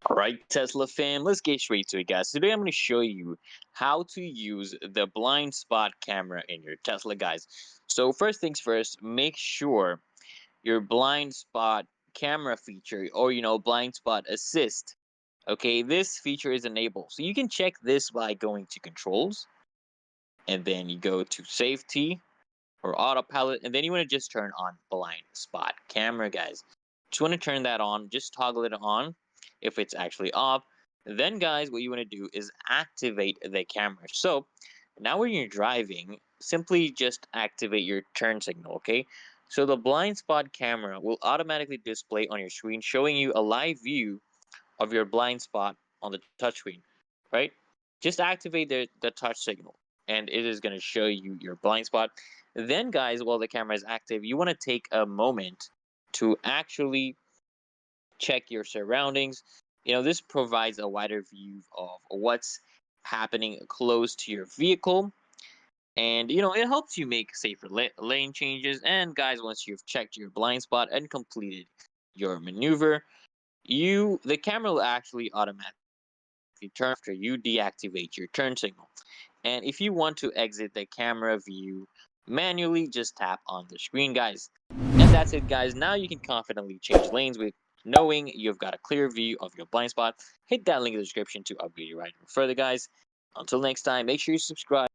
Alright, Tesla fam, let's get straight to it, guys. Today I'm going to show you how to use the blind spot camera in your Tesla, guys. So first things first, make sure your blind spot camera feature or blind spot assist. Okay, this feature is enabled. So you can check this by going to controls and then you go to safety or autopilot and then you want to just turn on blind spot camera, guys. Just want to turn that on, just toggle it on if it's actually off. Then guys, what you want to do is activate the camera. So now when you're driving, simply just activate your turn signal. Okay, so the blind spot camera will automatically display on your screen showing you a live view of your blind spot on the touchscreen, right? Just activate the touch signal and it is going to show you your blind spot. Then, guys, while the camera is active, you want to take a moment to actually check your surroundings. This provides a wider view of what's happening close to your vehicle. And, it helps you make safer lane changes. And, guys, once you've checked your blind spot and completed your maneuver, the camera will actually automatically turn after you deactivate your turn signal. And if you want to exit the camera view manually, just tap on the screen, guys. And that's it, guys. Now you can confidently change lanes with knowing you've got a clear view of your blind spot. Hit that link in the description to upgrade your ride further, guys. Until next time, make sure you subscribe.